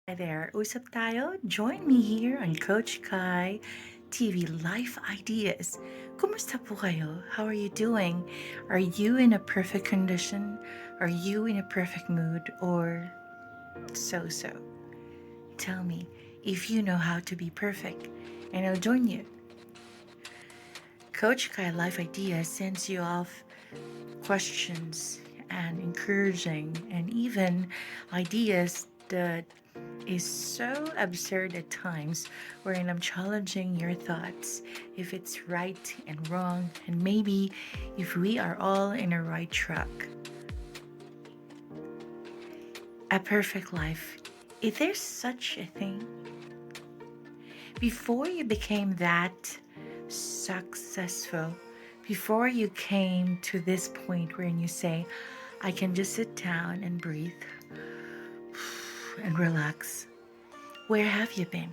Hi there, usap tayo. Join me here on Coach Kai TV Life Ideas. Kumusta po kayo? How are you doing? Are you in a perfect condition? Are you in a perfect mood? Or so? Tell me if you know how to be perfect, and I'll join you. Coach Kai Life Ideas sends you off questions and encouraging and even ideas that is so absurd at times, wherein I'm challenging your thoughts if it's right and wrong, and maybe if we are all in a right track. A perfect life. Is there such a thing? Before you became that successful, before you came to this point wherein you say, I can just sit down and breathe and relax, where have you been?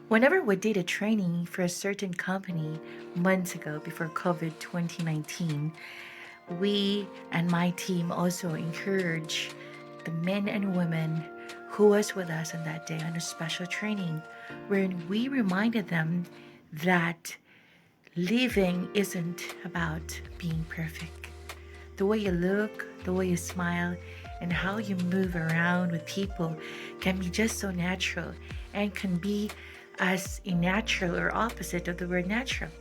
Whenever we did a training for a certain company months ago before COVID 2019, we and my team also encourage the men and women who was with us on that day on a special training wherein we reminded them that living isn't about being perfect. The way you look, the way you smile, and how you move around with people can be just so natural and can be as a natural or opposite of the word natural.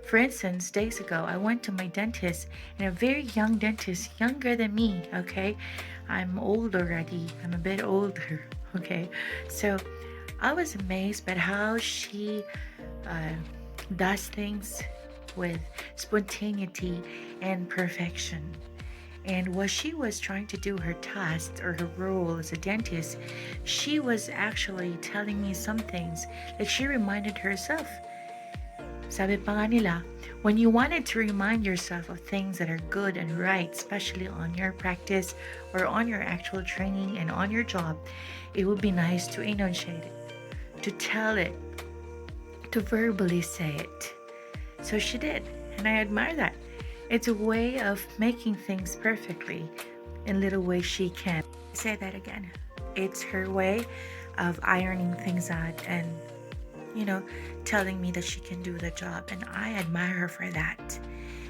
For instance, days ago, I went to my dentist, and a very young dentist, younger than me, okay? I'm old already. I'm a bit older, okay? So I was amazed by how she uh, does things with spontaneity and perfection. And while she was trying to do her task or her role as a dentist, she was actually telling me some things that she reminded herself. Sabi pa nga nila, when you wanted to remind yourself of things that are good and right, especially on your practice or on your actual training and on your job, it would be nice to enunciate it, to tell it, to verbally say it. So she did, and I admire that. It's a way of making things perfectly in little ways she can. Say that again. It's her way of ironing things out and, you know, telling me that she can do the job, and I admire her for that.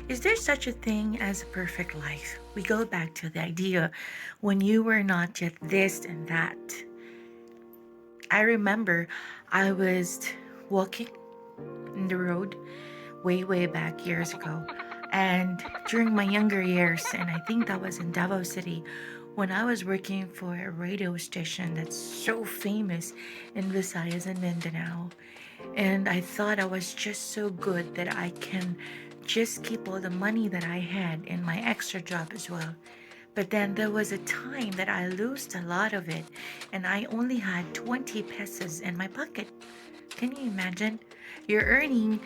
Is there such a thing as a perfect life? We go back to the idea when you were not yet this and that. I remember I was walking in the road way back years ago. And during my younger years, and I think that was in Davao City, when I was working for a radio station that's so famous in Visayas and Mindanao. And I thought I was just so good that I can just keep all the money that I had in my extra job as well. But then there was a time that I lost a lot of it, and I only had 20 pesos in my pocket. Can you imagine? You're earning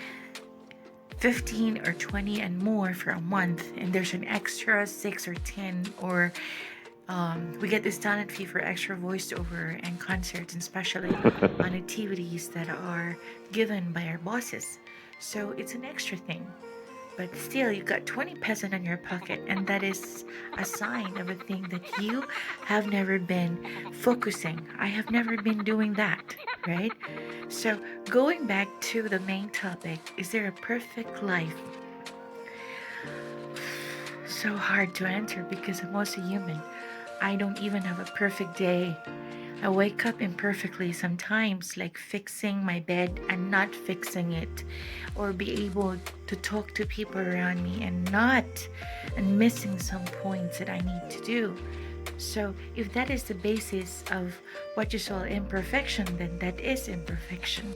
15 or 20 and more for a month, and there's an extra 6 or 10, or we get this talent fee for extra voiceover and concerts, and especially on activities that are given by our bosses. So it's an extra thing. But still, you got 20 pesos in your pocket, and that is a sign of a thing that you have never been focusing. I have never been doing that, right? So, going back to the main topic, is there a perfect life? So hard to answer because I'm also human. I don't even have a perfect day. I wake up imperfectly sometimes, like fixing my bed and not fixing it, or be able to talk to people around me and missing some points that I need to do. So, if that is the basis of what you call imperfection, then that is imperfection.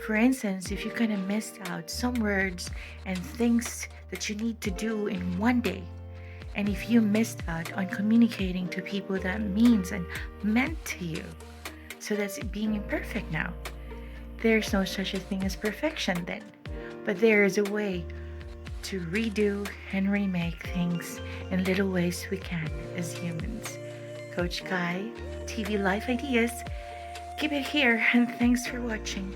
For instance, if you kind of missed out some words and things that you need to do in one day, and if you missed out on communicating to people that means and meant to you, so that's being imperfect now. There's no such a thing as perfection then, but there is a way to redo and remake things in little ways we can as humans. Coach Kai, TV Life Ideas, keep it here, and thanks for watching.